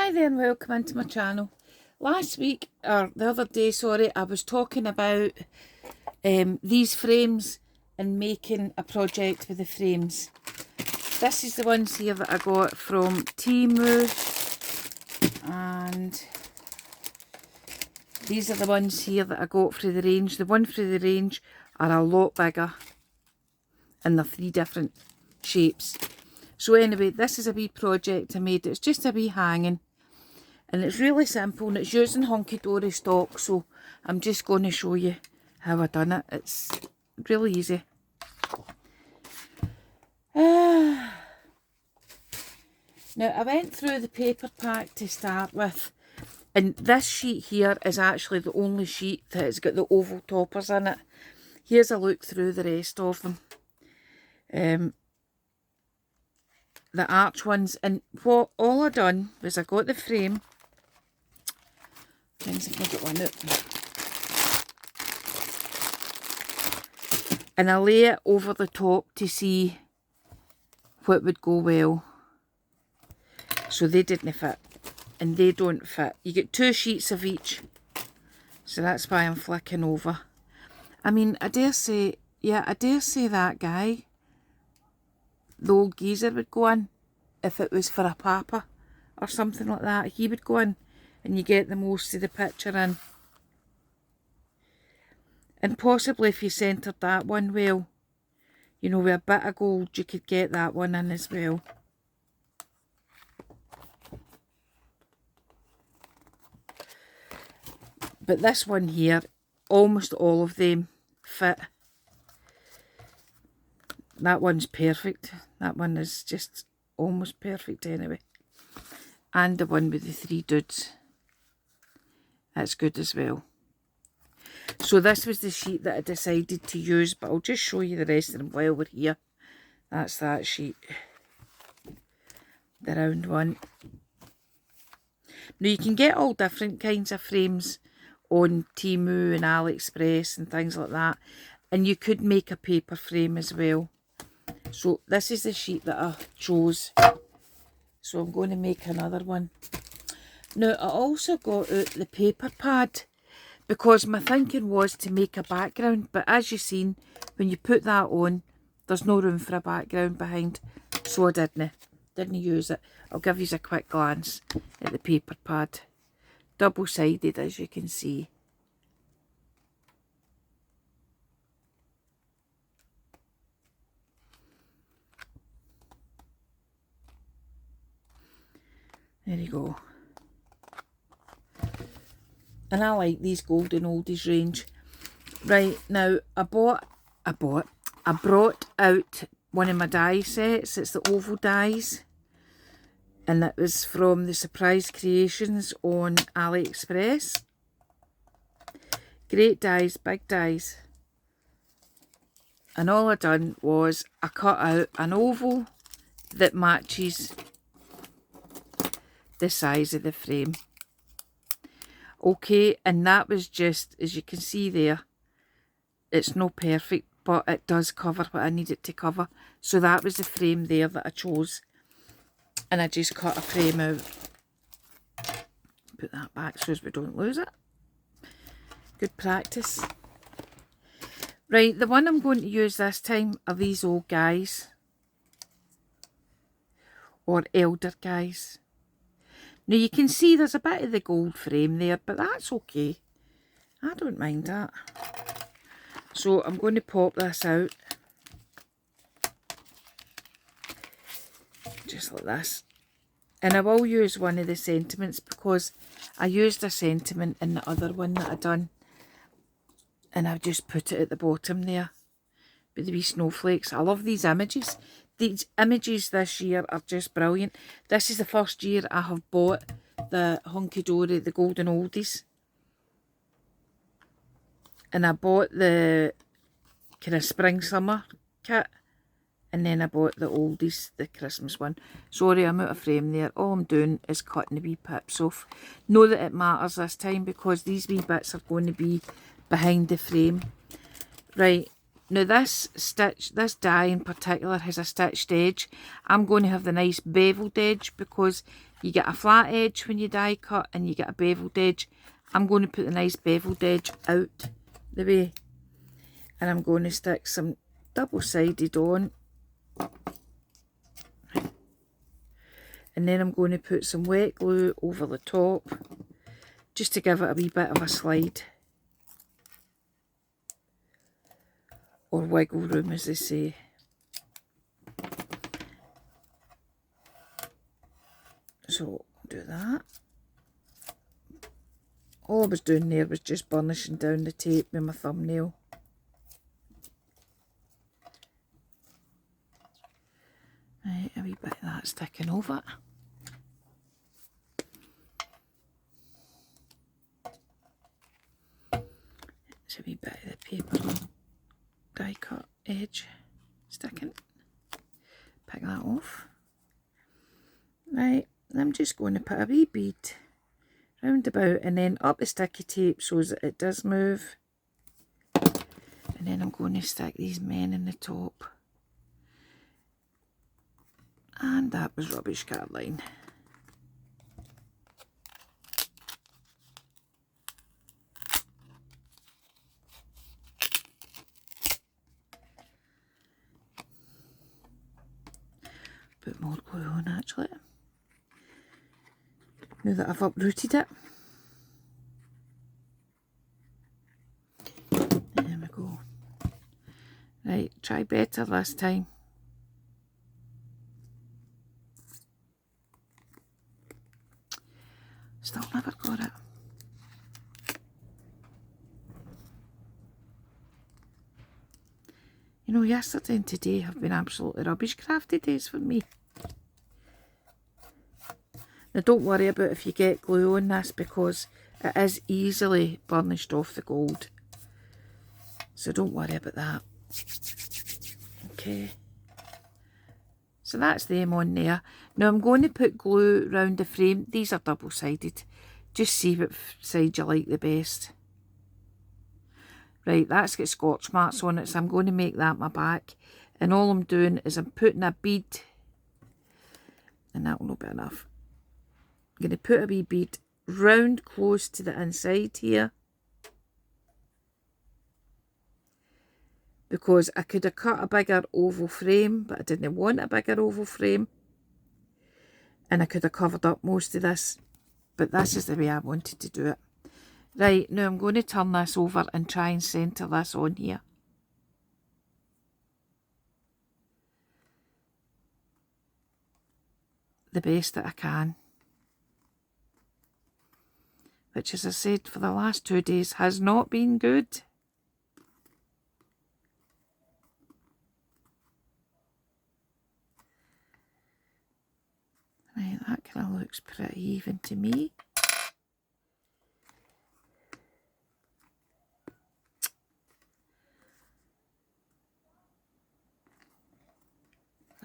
Hi there and welcome into my channel. Last week, or the other day, sorry, I was talking about these frames and making a project with the frames. This is the ones here that I got from Temu, and these are the ones here that I got through the range. The one through the range are a lot bigger and they're 3 different shapes. So anyway, this is a wee project I made. It's just a wee hanging. And it's really simple and it's using Hunkydory stock, so I'm just going to show you how I done it. It's really easy. Now I went through the paper pack to start with, and this sheet here is actually the only sheet that has got the oval toppers in it. Here's a look through the rest of them. The arch ones, and what all I done was I got the frame. Things if I got one out. And I lay it over the top to see what would go well. So they didn't fit, and they don't fit. You get 2 sheets of each, so that's why I'm flicking over. I mean, I dare say, yeah, I dare say that guy, the old geezer, would go in if it was for a papa or something like that. He would go in and you get the most of the picture in. And possibly if you centred that one well, you know, with a bit of gold, you could get that one in as well. But this one here, almost all of them fit. That one's perfect. That one is just almost perfect anyway. And the one with the 3 dudes, that's good as well. So this was the sheet that I decided to use, but I'll just show you the rest of them while we're here. That's that sheet, the round one. Now you can get all different kinds of frames on Temu and AliExpress and things like that, and you could make a paper frame as well. So this is the sheet that I chose, so I'm going to make another one. Now I also got out the paper pad because my thinking was to make a background, but as you've seen, when you put that on, there's no room for a background behind, so I didn't use it. I'll give you a quick glance at the paper pad. Double-sided, as you can see. There you go. And I like these Golden Oldies range. Right, now I brought out one of my die sets. It's the oval dies. And that was from the Surprise Creations on AliExpress. Great dies, big dies. And all I done was I cut out an oval that matches the size of the frame. Okay, and that was just, as you can see there, it's not perfect, but it does cover what I need it to cover. So that was the frame there that I chose. And I just cut a frame out. Put that back so as we don't lose it. Good practice. Right, the one I'm going to use this time are these old guys. Or elder guys. Now you can see there's a bit of the gold frame there, but that's okay. I don't mind that. So I'm going to pop this out. Just like this. And I will use one of the sentiments because I used a sentiment in the other one that I done. And I've just put it at the bottom there with the wee snowflakes. I love these images. These images this year are just brilliant. This is the first year I have bought the Hunkydory, the Golden Oldies. And I bought the kind of spring-summer kit. And then I bought the oldies, the Christmas one. Sorry, I'm out of frame there. All I'm doing is cutting the wee pips off. Know that it matters this time because these wee bits are going to be behind the frame. Right. Now this die in particular has a stitched edge. I'm going to have the nice beveled edge because You get a flat edge when you die cut and you get a beveled edge. I'm going to put the nice beveled edge out the way. And I'm going to stick some double-sided on. And then I'm going to put some wet glue over the top, just to give it a wee bit of a slide. Or wiggle room, as they say. So, do that. All I was doing there was just burnishing down the tape with my thumbnail. Right, a wee bit of that sticking over. It's a wee bit of the paper die cut edge sticking. Pick that off. Right, I'm just going to put a wee bead round about and then up the sticky tape so that it does move. And then I'm going to stick these men in the top. And that was rubbish, Caroline. Put more glue on actually. Now that I've uprooted it. There we go. Right, try better this time. Still never got it. You know, yesterday and today have been absolutely rubbish crafty days for me. Now don't worry about if you get glue on this because it is easily burnished off the gold. So don't worry about that. Okay. So that's them on there. Now I'm going to put glue around the frame. These are double-sided. Just see what side you like the best. Right, that's got scorch marks on it, so I'm going to make that my back. And all I'm doing is I'm putting a bead, and that will not be enough. I'm going to put a wee bead round close to the inside here. Because I could have cut a bigger oval frame, but I didn't want a bigger oval frame. And I could have covered up most of this, but this is the way I wanted to do it. Right, now I'm going to turn this over and try and centre this on here. The best that I can. Which, as I said, for the last 2 days has not been good. Right, that kind of looks pretty even to me.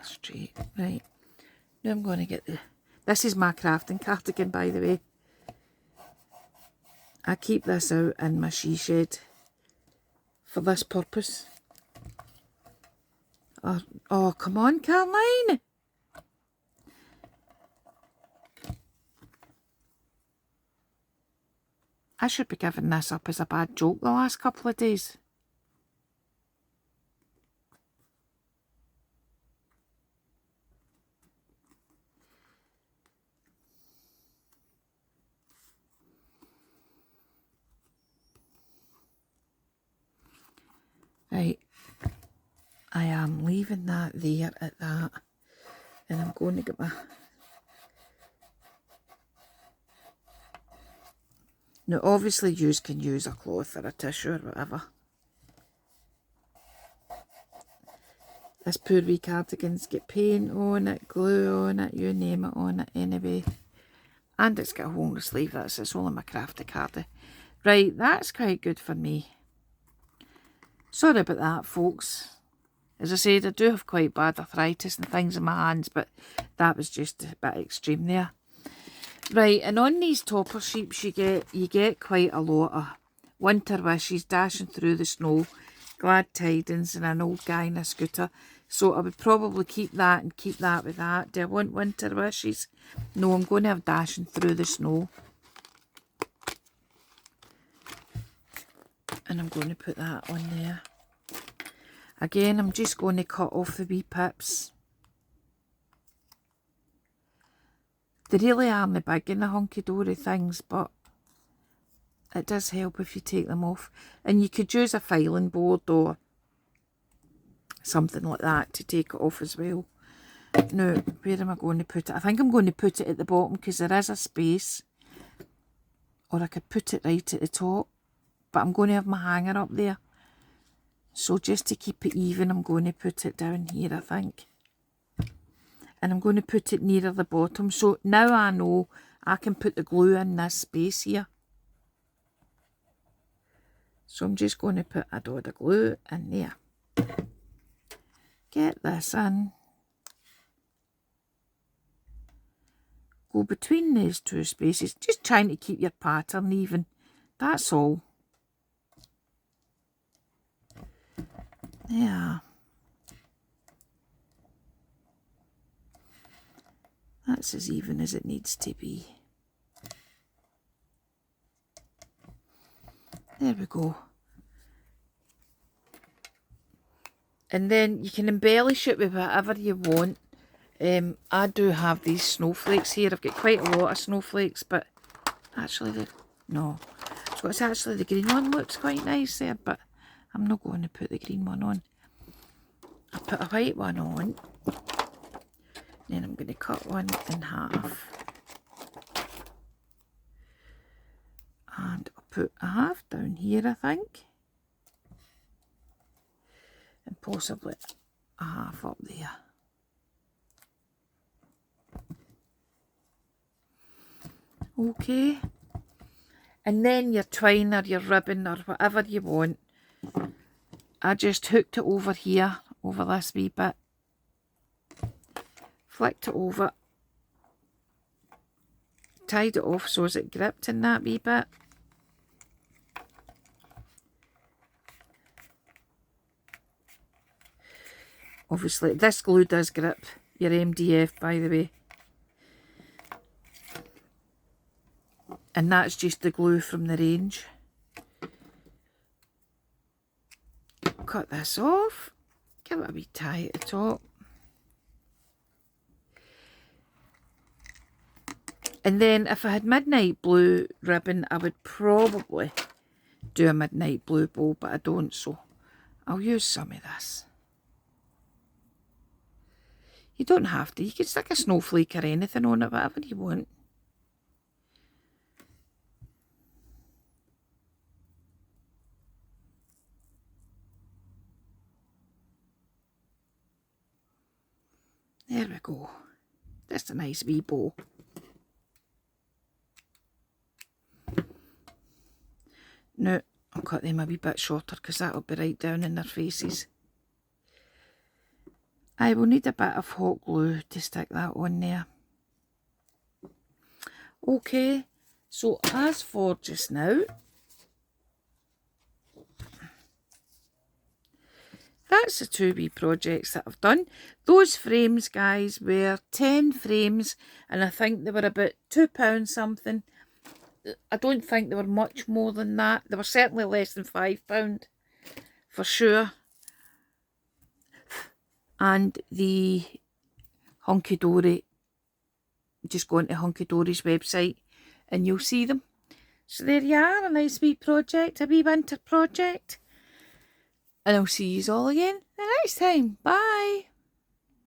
Straight, right. Now I'm going to get the... This is my crafting cardigan, by the way. I keep this out in my she shed for this purpose. Oh, come on, Caroline! I should be giving this up as a bad joke the last couple of days. Right, I am leaving that there at that, and I'm going to get my... Now obviously you can use a cloth or a tissue or whatever. This poor wee cardigan's got paint on it, glue on it, you name it on it anyway. And it's got a hole in the sleeve, it's only my crafty cardi. Right, that's quite good for me. Sorry about that, folks. As I said, I do have quite bad arthritis and things in my hands, but that was just a bit extreme there. Right, and on these topper sheeps you get quite a lot of winter wishes, dashing through the snow, glad tidings, and an old guy in a scooter. So I would probably keep that and keep that with that. Do I want winter wishes? No, I'm going to have Dashing Through the Snow. And I'm going to put that on there. Again, I'm just going to cut off the wee pips. They really aren't big in the hunky-dory things, but it does help if you take them off. And you could use a filing board or something like that to take it off as well. Now, where am I going to put it? I think I'm going to put it at the bottom because there is a space. Or I could put it right at the top. But I'm going to have my hanger up there. So just to keep it even, I'm going to put it down here, I think. And I'm going to put it nearer the bottom. So now I know I can put the glue in this space here. So I'm just going to put a dot of glue in there. Get this in. Go between these two spaces. Just trying to keep your pattern even. That's all. Yeah. That's as even as it needs to be. There we go. And then you can embellish it with whatever you want. I do have these snowflakes here. I've got quite a lot of snowflakes, but actually, no. So it's actually the green one looks quite nice there, but I'm not going to put the green one on. I'll put a white one on. Then I'm going to cut one in half. And I'll put a half down here, I think. And possibly a half up there. Okay. And then your twine or your ribbon or whatever you want. I just hooked it over here, over this wee bit. Flicked it over. Tied it off so as it gripped in that wee bit. Obviously, this glue does grip your MDF, by the way. And that's just the glue from the range. Cut this off. Give it a wee tie at the top. And then if I had midnight blue ribbon, I would probably do a midnight blue bow, but I don't, so I'll use some of this. You don't have to. You can stick a snowflake or anything on it, whatever you want. There we go. That's a nice wee bow. Now, I'll cut them a wee bit shorter because that'll be right down in their faces. I will need a bit of hot glue to stick that on there. Okay, so as for just now, that's the two wee projects that I've done. Those frames, guys, were 10 frames, and I think they were about £2 something. I don't think they were much more than that. They were certainly less than £5, for sure. And the Hunkydory, just go into Hunkydory's website and you'll see them. So there you are, a nice wee project, a wee winter project. And I'll see you all again the next time. Bye.